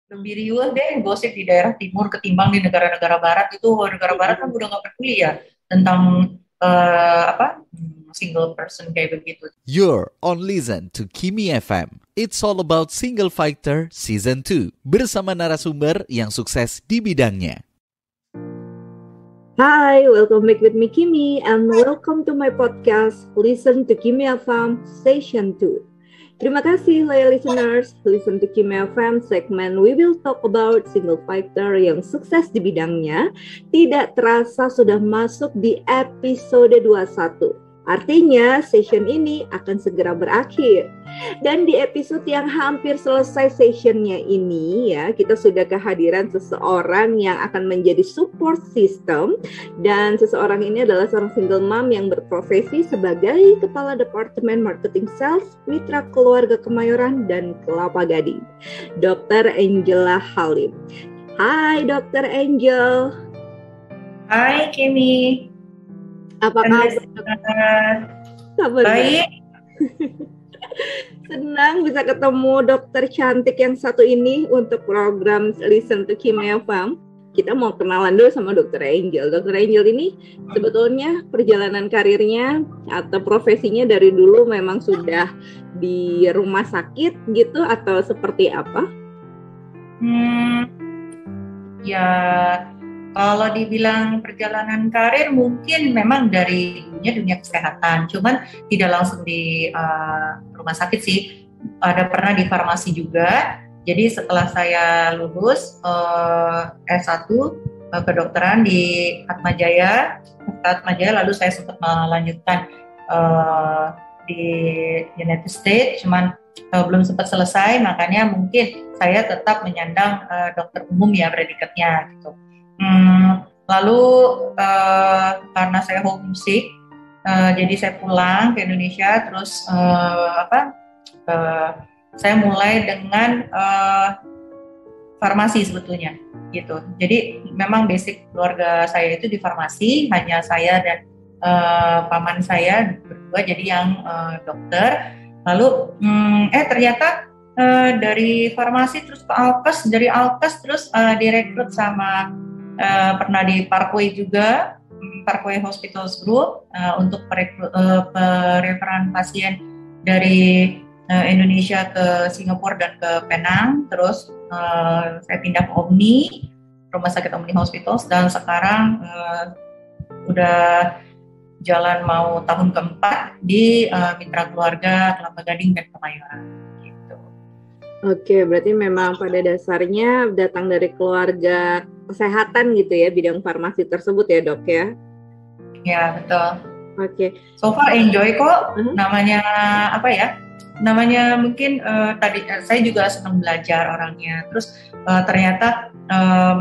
lebih riuh deh gosip di daerah timur ketimbang di negara-negara barat. Itu negara barat kan udah nggak peduli ya tentang single person kayak begitu. You're on Listen to Kimi FM. It's all about Single Fighter Season 2 bersama narasumber yang sukses di bidangnya. Hi, welcome back with me Kimi and welcome to my podcast Listen to Kimi FM Session 2. Terima kasih loyal listeners. Listen to Kimi FM segmen we will talk about single fighter yang sukses di bidangnya. Tidak terasa sudah masuk di episode 21. Artinya session ini akan segera berakhir. Dan di episode yang hampir selesai sessionnya ini ya, kita sudah kehadiran seseorang yang akan menjadi support system. Dan seseorang ini adalah seorang single mom yang berprofesi sebagai Kepala Departemen Marketing Sales Mitra Keluarga Kemayoran dan Kelapa Gading, Dr. Angela Halim. Hai Dr. Angel. Hai Kimi. Apa kabar? Kabar baik. Senang bisa ketemu dokter cantik yang satu ini untuk program Listen to Kimi FM. Kita mau kenalan dulu sama Dr. Angel. Dr. Angel ini sebetulnya perjalanan karirnya atau profesinya dari dulu memang sudah di rumah sakit gitu atau seperti apa? Ya, kalau dibilang perjalanan karir mungkin memang dari dunia kesehatan, cuman tidak langsung di rumah sakit sih. Ada pernah di farmasi juga. Jadi setelah saya lulus S1 kedokteran di Atmajaya, lalu saya sempat melanjutkan di United States, cuman belum sempat selesai, makanya mungkin saya tetap menyandang dokter umum ya predikatnya gitu. Lalu karena saya homesick, jadi saya pulang ke Indonesia, terus saya mulai dengan farmasi sebetulnya, gitu. Jadi memang basic keluarga saya itu di farmasi, hanya saya dan paman saya berdua jadi yang dokter. Lalu ternyata dari farmasi terus ke Alkes, dari Alkes terus direkrut sama pernah di Parkway juga, Parkway Hospitals Group untuk pereferan pasien dari Indonesia ke Singapura dan ke Penang. Terus saya pindah ke Omni, Rumah Sakit Omni Hospitals, dan sekarang udah jalan mau tahun keempat di Mitra Keluarga Kelapa Gading dan Kemayoran. Oke, berarti memang pada dasarnya datang dari keluarga kesehatan gitu ya, bidang farmasi tersebut ya dok ya? Ya betul. Oke. So far enjoy kok, namanya apa ya? Namanya mungkin tadi saya juga senang belajar orangnya. Terus ternyata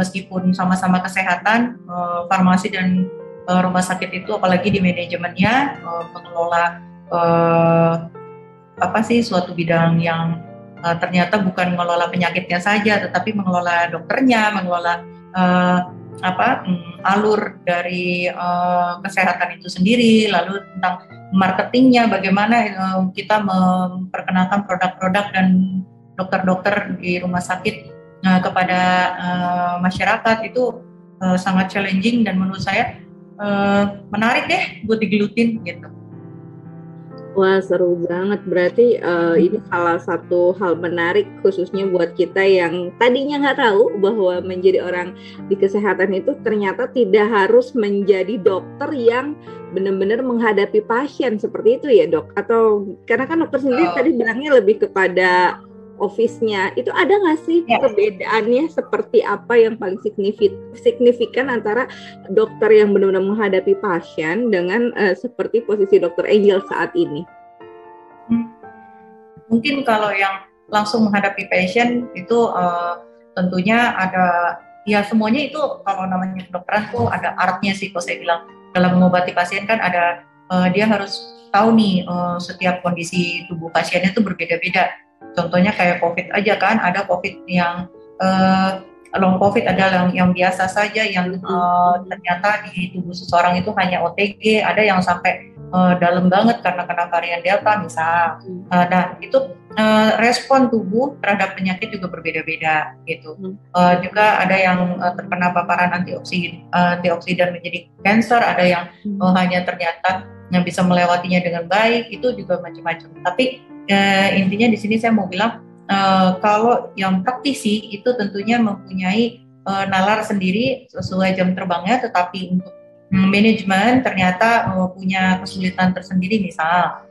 meskipun sama-sama kesehatan, farmasi dan rumah sakit itu apalagi di manajemennya mengelola suatu bidang yang ternyata bukan mengelola penyakitnya saja, tetapi mengelola dokternya, mengelola alur dari kesehatan itu sendiri, lalu tentang marketingnya, bagaimana kita memperkenalkan produk-produk dan dokter-dokter di rumah sakit kepada masyarakat itu sangat challenging dan menurut saya menarik deh buat digelutin gitu. Wah seru banget, berarti ini salah satu hal menarik khususnya buat kita yang tadinya nggak tahu bahwa menjadi orang di kesehatan itu ternyata tidak harus menjadi dokter yang benar-benar menghadapi pasien seperti itu ya dok? Atau karena kan dokter sendiri tadi bilangnya lebih kepada office-nya, itu ada nggak sih perbedaannya seperti apa yang paling signifikan antara dokter yang benar-benar menghadapi pasien dengan seperti posisi dokter Angel saat ini? Mungkin kalau yang langsung menghadapi pasien itu tentunya ada, ya semuanya itu kalau namanya kedokteran tuh ada artnya sih kalau saya bilang. Dalam mengobati pasien kan ada, dia harus tahu nih setiap kondisi tubuh pasiennya itu berbeda-beda. Contohnya kayak COVID aja kan, ada COVID yang long COVID, ada yang biasa saja, yang ternyata di tubuh seseorang itu hanya OTG, ada yang sampai dalam banget karena kena varian Delta misal. Nah itu respon tubuh terhadap penyakit juga berbeda-beda gitu. Juga ada yang terkena paparan antioksidan menjadi kanker, ada yang hanya ternyata yang bisa melewatinya dengan baik, itu juga macam-macam. Tapi intinya di sini saya mau bilang kalau yang praktisi itu tentunya mempunyai nalar sendiri sesuai jam terbangnya, tetapi untuk manajemen ternyata punya kesulitan tersendiri. Misal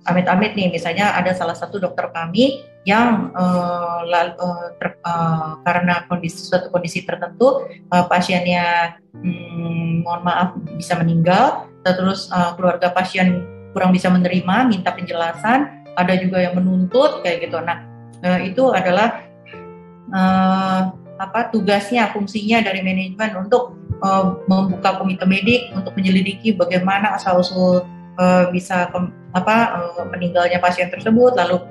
amit-amit nih, misalnya ada salah satu dokter kami yang karena suatu kondisi tertentu pasiennya mohon maaf bisa meninggal, terus keluarga pasien kurang bisa menerima, minta penjelasan, ada juga yang menuntut kayak gitu. Nah itu adalah tugasnya, fungsinya dari manajemen untuk membuka komite medik untuk menyelidiki bagaimana asal-usul bisa meninggalnya pasien tersebut, lalu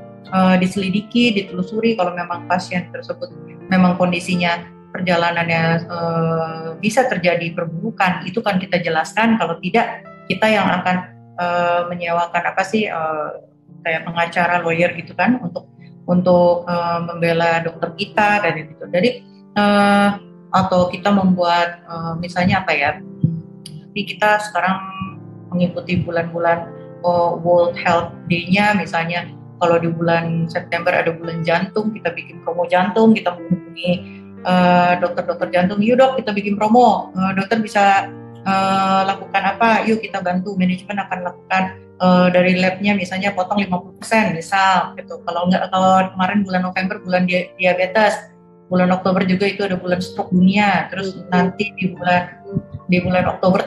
diselidiki, ditelusuri kalau memang pasien tersebut memang kondisinya perjalanannya bisa terjadi perburukan, itu kan kita jelaskan. Kalau tidak, kita yang akan menyewakan kayak pengacara, lawyer gitu kan, untuk membela dokter kita dan gitu. Jadi atau kita membuat misalnya kita sekarang mengikuti bulan-bulan World Health Day-nya, misalnya kalau di bulan September ada bulan jantung, kita bikin promo jantung, kita menghubungi dokter-dokter jantung, yuk dok kita bikin promo, dokter bisa lakukan apa, yuk kita bantu, manajemen akan lakukan dari lab-nya misalnya potong 50% misal gitu. Kalau kemarin bulan November bulan diabetes, bulan Oktober juga itu ada bulan stroke dunia, terus nanti di bulan Oktober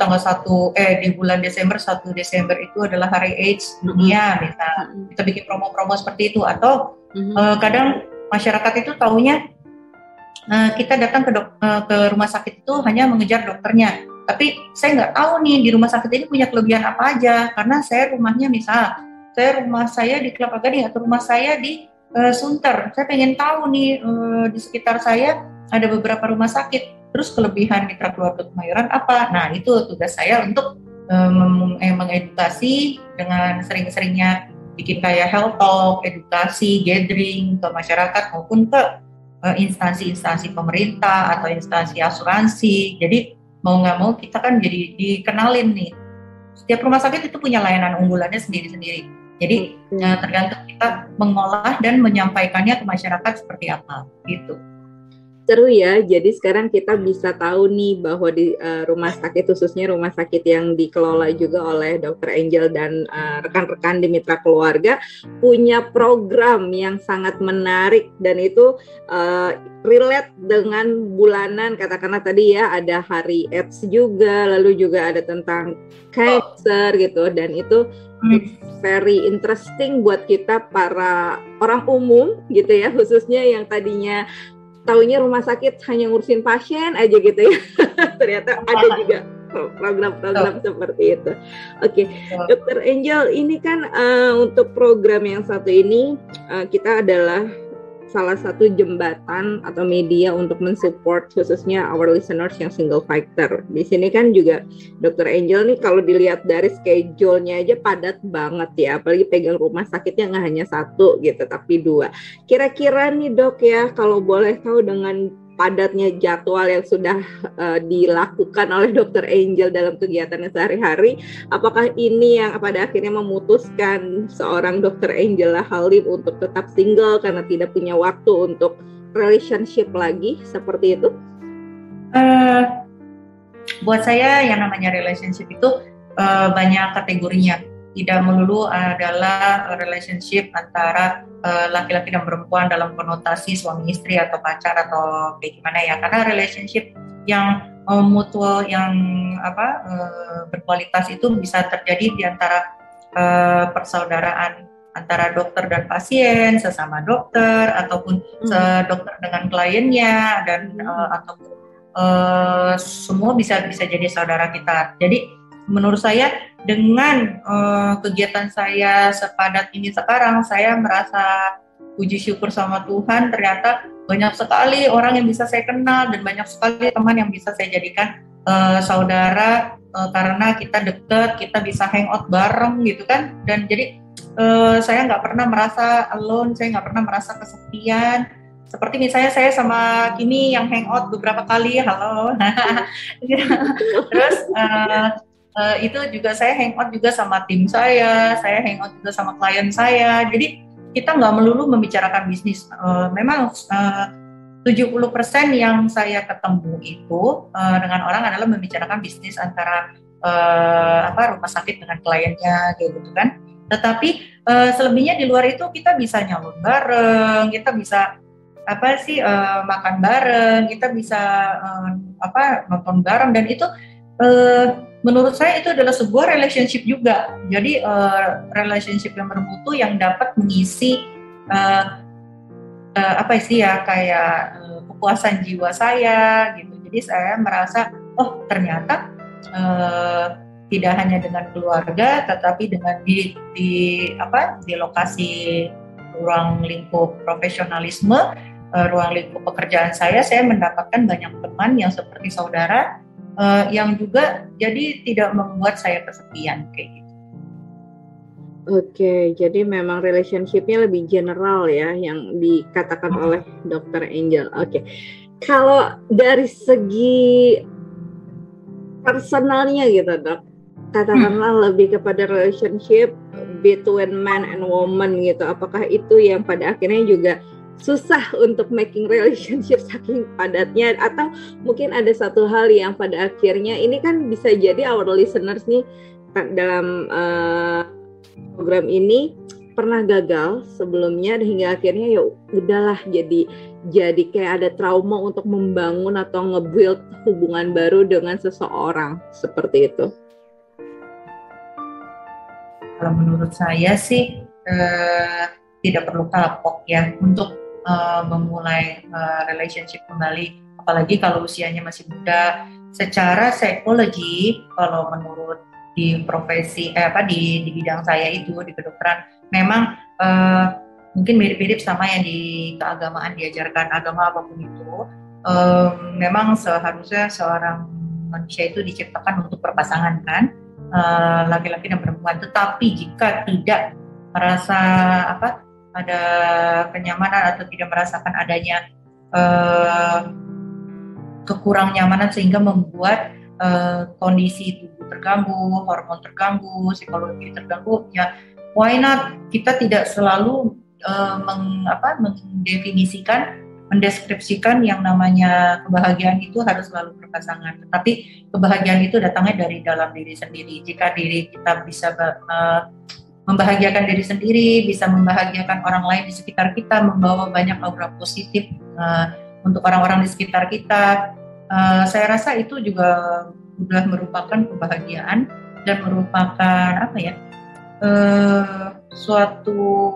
di bulan Desember 1 Desember itu adalah Hari AIDS dunia, misal kita bikin promo-promo seperti itu. Atau kadang masyarakat itu taunya kita datang ke rumah sakit itu hanya mengejar dokternya, tapi saya nggak tahu nih di rumah sakit ini punya kelebihan apa aja, karena rumah saya di Kelapa Gading atau rumah saya di Sunter, saya pengen tahu nih di sekitar saya ada beberapa rumah sakit, terus kelebihan Mitra Keluarga Kemayoran apa. Nah itu tugas saya untuk mengedukasi dengan sering-seringnya bikin kayak health talk, edukasi, gathering ke masyarakat maupun ke instansi-instansi pemerintah atau instansi asuransi. Jadi mau nggak mau kita kan jadi dikenalin nih, setiap rumah sakit itu punya layanan unggulannya sendiri-sendiri. Jadi tergantung kita mengolah dan menyampaikannya ke masyarakat seperti apa gitu. Seru ya, jadi sekarang kita bisa tahu nih bahwa di rumah sakit, khususnya rumah sakit yang dikelola juga oleh Dr. Angel dan rekan-rekan di Mitra Keluarga, punya program yang sangat menarik, dan itu relate dengan bulanan, katakanlah tadi ya, ada Hari AIDS juga, lalu juga ada tentang cancer gitu, dan itu very interesting buat kita para orang umum gitu ya, khususnya yang tadinya taunya rumah sakit hanya ngurusin pasien aja gitu ya. Ternyata ada juga program-program seperti itu. Oke, Dr. Angel, ini kan untuk program yang satu ini kita adalah salah satu jembatan atau media untuk mensupport khususnya our listeners yang single factor. Di sini kan juga Dr. Angel nih kalau dilihat dari schedule-nya aja padat banget ya, apalagi pegang rumah sakitnya nggak hanya satu gitu, tapi 2. Kira-kira nih dok ya, kalau boleh tahu dengan padatnya jadwal yang sudah dilakukan oleh Dr. Angel dalam kegiatannya sehari-hari, apakah ini yang pada akhirnya memutuskan seorang Dr. Angela Halim untuk tetap single karena tidak punya waktu untuk relationship lagi, seperti itu? Buat saya yang namanya relationship itu banyak kategorinya. Tidak melulu adalah relationship antara laki-laki dan perempuan dalam konotasi suami istri atau pacar atau kayak gimana ya. Karena relationship yang mutual, yang berkualitas itu bisa terjadi di antara persaudaraan antara dokter dan pasien, sesama dokter, ataupun dokter dengan kliennya, dan ataupun semua bisa jadi saudara kita. Jadi menurut saya dengan kegiatan saya sepadat ini sekarang, saya merasa puji syukur sama Tuhan, ternyata banyak sekali orang yang bisa saya kenal dan banyak sekali teman yang bisa saya jadikan saudara karena kita dekat, kita bisa hangout bareng gitu kan. Dan jadi saya nggak pernah merasa alone, saya nggak pernah merasa kesepian. Seperti misalnya saya sama Kimi yang hangout beberapa kali, halo. Terus itu juga saya hangout juga sama tim saya hangout juga sama klien saya. Jadi kita nggak melulu membicarakan bisnis. Memang 70% yang saya ketemu itu dengan orang adalah membicarakan bisnis antara rumah sakit dengan kliennya, kayak gitu kan. Tetapi selebihnya di luar itu kita bisa nyalon bareng, kita bisa makan bareng, kita bisa nonton bareng, dan itu menurut saya itu adalah sebuah relationship juga. Jadi relationship yang bermutu yang dapat mengisi kepuasan jiwa saya gitu. Jadi saya merasa ternyata tidak hanya dengan keluarga, tetapi dengan di lokasi ruang lingkup profesionalisme, ruang lingkup pekerjaan saya mendapatkan banyak teman yang seperti saudara, yang juga jadi tidak membuat saya kesepian kayak gitu. Oke, jadi memang relationship-nya lebih general ya yang dikatakan oleh Dr. Angel. Oke. Kalau dari segi personalnya gitu, Dok, katakanlah lebih kepada relationship between man and woman gitu. Apakah itu yang pada akhirnya juga susah untuk making relationship saking padatnya, atau mungkin ada satu hal yang pada akhirnya ini kan bisa jadi our listeners nih dalam program ini pernah gagal sebelumnya hingga akhirnya ya udahlah jadi kayak ada trauma untuk membangun atau nge-build hubungan baru dengan seseorang seperti itu. Kalau menurut saya sih tidak perlu kapok ya untuk memulai relationship kembali, apalagi kalau usianya masih muda. Secara psikologi, kalau menurut di profesi di bidang saya itu di kedokteran, memang mungkin mirip-mirip sama yang di keagamaan diajarkan, agama apapun itu, memang seharusnya seorang manusia itu diciptakan untuk berpasangan kan, laki-laki dan perempuan. Tetapi jika tidak merasa ada kenyamanan atau tidak merasakan adanya kekurang nyamanan sehingga membuat kondisi tubuh terganggu, hormon terganggu, psikologi terganggu, ya why not kita tidak selalu mendeskripsikan yang namanya kebahagiaan itu harus selalu berpasangan, tetapi kebahagiaan itu datangnya dari dalam diri sendiri. Jika diri kita bisa membahagiakan diri sendiri, bisa membahagiakan orang lain di sekitar kita, membawa banyak aura positif untuk orang-orang di sekitar kita, saya rasa itu juga sudah merupakan kebahagiaan dan merupakan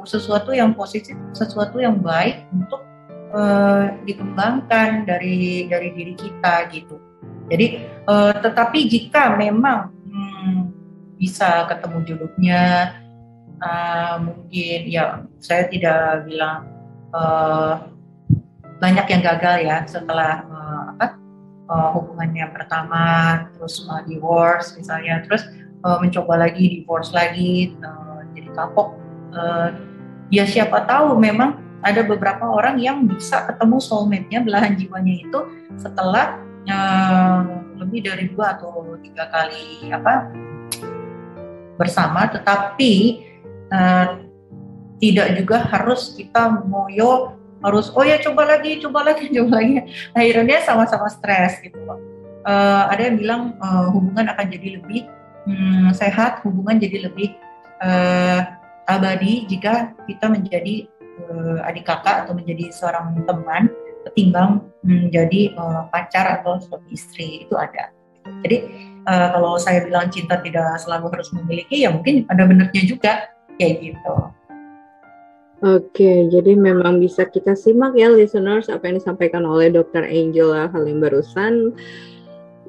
sesuatu yang positif, sesuatu yang baik untuk dikembangkan dari diri kita gitu. Jadi tetapi jika memang bisa ketemu jodohnya, mungkin ya saya tidak bilang banyak yang gagal ya setelah hubungannya pertama, terus divorce misalnya, terus mencoba lagi divorce lagi, jadi kapok. Ya siapa tahu memang ada beberapa orang yang bisa ketemu soulmate-nya, belahan jiwanya itu setelah lebih dari 2 atau 3 kali bersama, tetapi tidak juga harus kita moyo harus coba lagi. Akhirnya sama-sama stres gitu loh. Ada yang bilang hubungan akan jadi lebih sehat, hubungan jadi lebih abadi jika kita menjadi adik kakak atau menjadi seorang teman ketimbang menjadi pacar atau suami istri. Itu ada. Jadi kalau saya bilang cinta tidak selalu harus memiliki, ya mungkin ada benarnya juga kayak gitu. Oke, jadi memang bisa kita simak ya listeners apa yang disampaikan oleh Dr. Angela Halim barusan.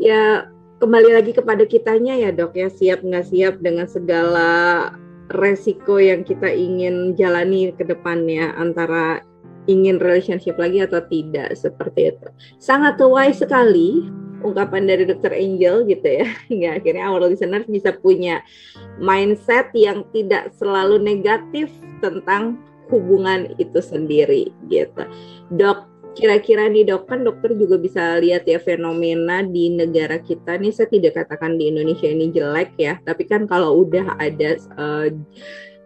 Ya kembali lagi kepada kitanya ya dok ya, siap nggak siap dengan segala resiko yang kita ingin jalani ke depannya, antara ingin relationship lagi atau tidak, seperti itu. Sangat wise sekali ungkapan dari Dr. Angel gitu ya, hingga akhirnya our listeners bisa punya mindset yang tidak selalu negatif tentang hubungan itu sendiri gitu. Dok, kira-kira nih dok, kan dokter juga bisa lihat ya fenomena di negara kita nih, saya tidak katakan di Indonesia ini jelek ya, tapi kan kalau udah ada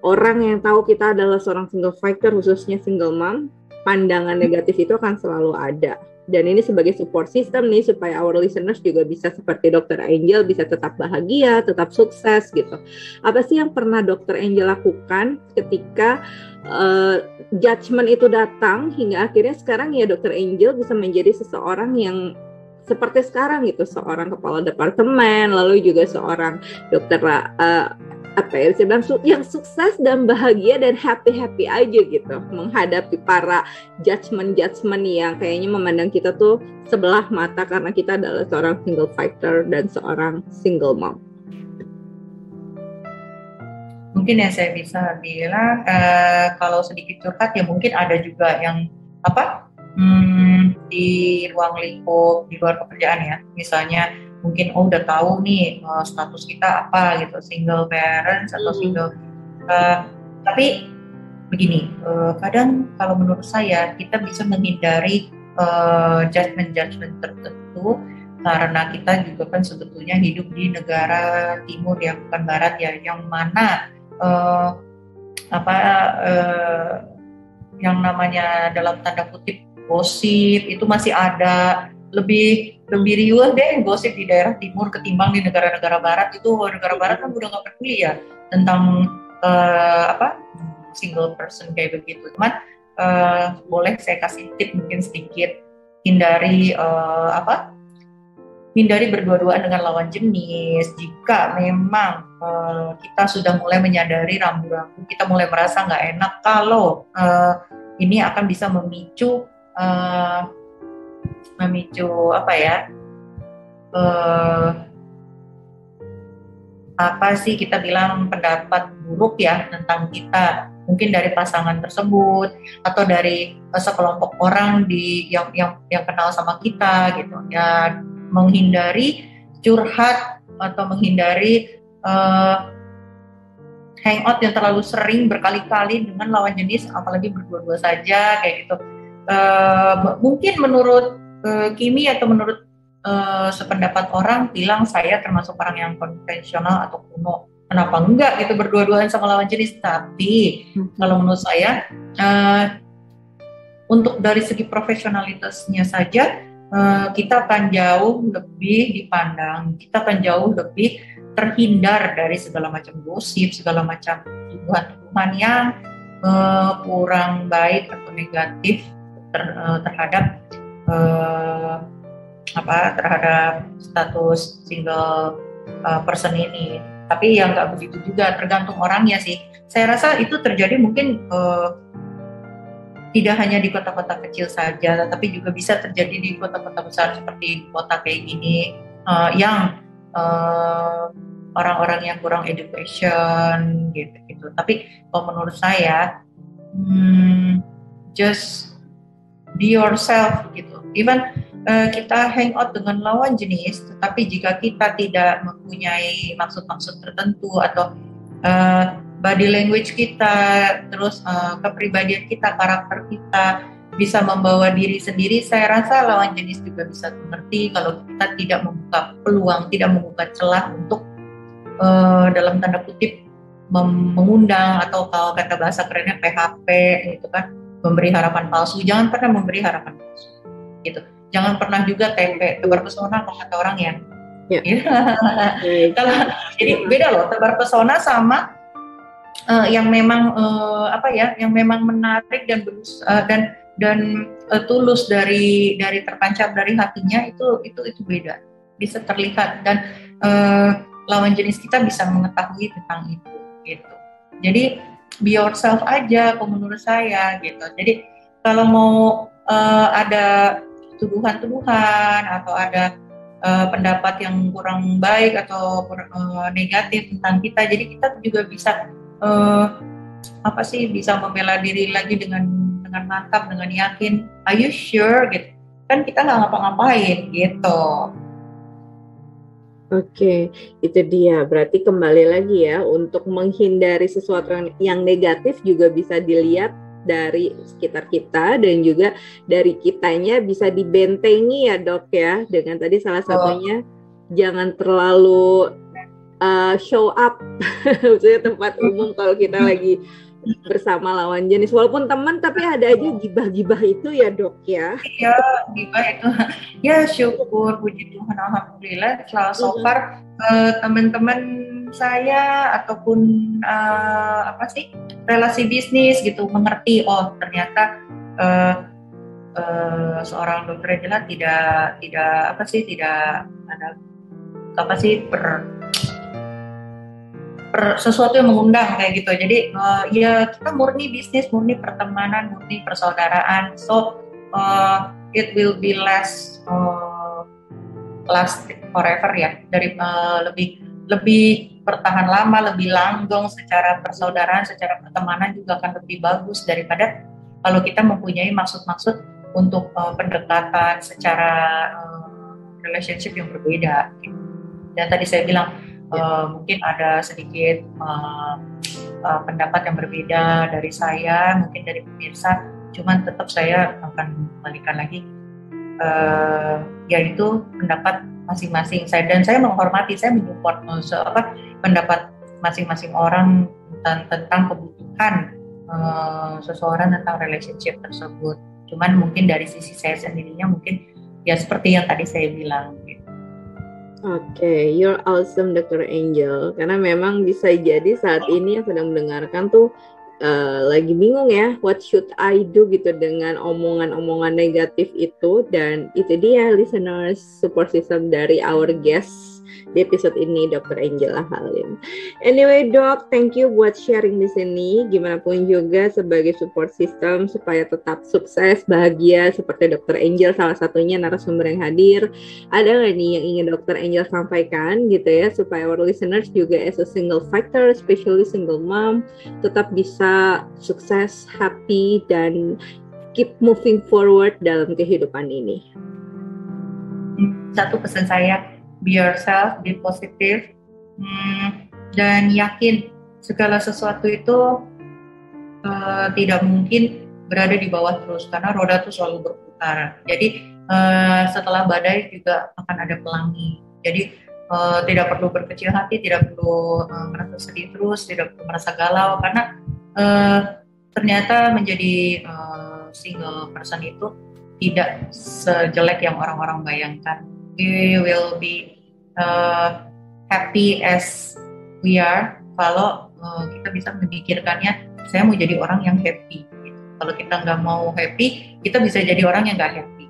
orang yang tahu kita adalah seorang single fighter, khususnya single mom, pandangan negatif itu akan selalu ada. Dan ini sebagai support system nih supaya our listeners juga bisa seperti Dr. Angel bisa tetap bahagia, tetap sukses gitu. Apa sih yang pernah Dr. Angel lakukan ketika judgment itu datang hingga akhirnya sekarang ya Dr. Angel bisa menjadi seseorang yang seperti sekarang gitu, seorang kepala departemen, lalu juga seorang dokter yang sukses dan bahagia dan happy aja gitu menghadapi para judgment yang kayaknya memandang kita tuh sebelah mata karena kita adalah seorang single fighter dan seorang single mom. Mungkin yang saya bisa bilang kalau sedikit curhat ya mungkin ada juga yang di ruang lingkup di luar pekerjaan ya, misalnya mungkin udah tahu nih status kita apa gitu, single parents atau single tapi begini, kadang kalau menurut saya kita bisa menghindari judgment tertentu karena kita juga kan sebetulnya hidup di negara timur ya, bukan barat ya, yang mana yang namanya dalam tanda kutip gosip itu masih ada. Lebih riuh deh gosip di daerah timur ketimbang di negara-negara barat. Itu negara barat kan udah nggak peduli ya tentang single person kayak begitu. Cuman boleh saya kasih tip mungkin sedikit, hindari berdua-duaan dengan lawan jenis. Jika memang kita sudah mulai menyadari rambu-rambu, kita mulai merasa nggak enak kalau ini akan bisa memicu kita bilang pendapat buruk ya tentang kita, mungkin dari pasangan tersebut atau dari sekelompok orang yang kenal sama kita gitu ya. Menghindari curhat atau menghindari hangout yang terlalu sering berkali-kali dengan lawan jenis, apalagi berdua-dua saja kayak gitu. Mungkin menurut Kimi atau menurut sependapat orang bilang saya termasuk orang yang konvensional atau kuno. Kenapa enggak gitu berdua-duaan sama lawan jenis? Tapi kalau menurut saya untuk dari segi profesionalitasnya saja kita akan jauh lebih dipandang, kita akan jauh lebih terhindar dari segala macam gosip, segala macam tuduhan-tuduhan yang kurang baik atau negatif terhadap status single person ini. Tapi yang nggak begitu juga, tergantung orangnya sih. Saya rasa itu terjadi mungkin tidak hanya di kota-kota kecil saja, tapi juga bisa terjadi di kota-kota besar seperti kota kayak gini yang orang-orang yang kurang education gitu. Tapi kalau menurut saya just be yourself gitu. Even kita hangout dengan lawan jenis, tetapi jika kita tidak mempunyai maksud-maksud tertentu atau body language kita, terus kepribadian kita, karakter kita bisa membawa diri sendiri, saya rasa lawan jenis juga bisa mengerti kalau kita tidak membuka peluang, tidak membuka celah untuk dalam tanda kutip mengundang atau kalau kata bahasa kerennya PHP gitu kan, memberi harapan palsu. Jangan pernah memberi harapan palsu gitu. Jangan pernah juga tebar pesona kalau kata orang ya. Jadi beda loh tebar pesona sama yang memang yang memang menarik dan tulus dari terpancar dari hatinya, itu beda, bisa terlihat dan lawan jenis kita bisa mengetahui tentang itu gitu. Jadi be yourself aja kalau menurut saya gitu. Jadi kalau mau ada tuduhan-tuduhan atau ada pendapat yang kurang baik atau negatif tentang kita, jadi kita juga bisa bisa membela diri lagi dengan mantap, dengan yakin. Are you sure gitu? Kan kita nggak ngapa-ngapain gitu. Oke, itu dia. Berarti kembali lagi ya, untuk menghindari sesuatu yang negatif juga bisa dilihat dari sekitar kita dan juga dari kitanya bisa dibentengi ya dok ya. Dengan tadi salah satunya jangan terlalu show up maksudnya tempat umum kalau kita lagi bersama lawan jenis, walaupun teman tapi ada aja gibah-gibah itu ya dok ya. Iya, gibah itu ya syukur puji Tuhan alhamdulillah so far teman-teman saya ataupun relasi bisnis gitu mengerti ternyata seorang dokter Angela tidak ada sesuatu yang mengundang kayak gitu. Jadi ya kita murni bisnis, murni pertemanan, murni persaudaraan. So it will be last forever ya. Dari lebih bertahan lama, lebih langgeng secara persaudaraan, secara pertemanan juga akan lebih bagus daripada kalau kita mempunyai maksud-maksud untuk pendekatan secara relationship yang berbeda. Gitu. Dan tadi saya bilang mungkin ada sedikit pendapat yang berbeda dari saya, mungkin dari pemirsa, cuman tetap saya akan kembalikan lagi yaitu pendapat masing-masing saya, dan saya menghormati, saya menyupport pendapat masing-masing orang tentang kebutuhan seseorang tentang relationship tersebut. Cuman mungkin dari sisi saya sendirinya mungkin ya seperti yang tadi saya bilang gitu. Oke, you're awesome Dr. Angel. Karena memang bisa jadi saat ini yang sedang mendengarkan tuh lagi bingung ya, what should I do gitu dengan omongan-omongan negatif itu. Dan itu dia listeners, support system dari our guest di episode ini, Dr. Angela Halim. Anyway dok, thank you buat sharing di sini. Gimana pun juga sebagai support system supaya tetap sukses, bahagia seperti Dr. Angel salah satunya narasumber yang hadir. Ada nggak nih yang ingin Dr. Angel sampaikan gitu ya, supaya our listeners juga as a single factor, especially single mom, tetap bisa sukses, happy, dan keep moving forward dalam kehidupan ini. Satu pesan saya, be yourself, be positive, dan yakin segala sesuatu itu tidak mungkin berada di bawah terus, karena roda itu selalu berputar. Jadi setelah badai juga akan ada pelangi. Jadi tidak perlu berkecil hati, tidak perlu merasa sedih terus, tidak perlu merasa galau, karena ternyata menjadi single person itu tidak sejelek yang orang-orang bayangkan. We will be happy as we are kalau kita bisa memikirkannya, saya mau jadi orang yang happy. Kalau kita nggak mau happy, kita bisa jadi orang yang nggak happy.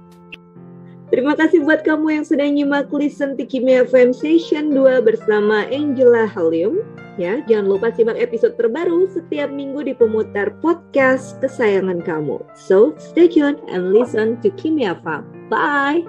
Terima kasih buat kamu yang sudah nyimak Listen to Kimia FM Session 2 bersama Angela Halim. Ya, jangan lupa simak episode terbaru setiap minggu di pemutar podcast kesayangan kamu. So, stay tuned and listen to Kimia FM. Bye!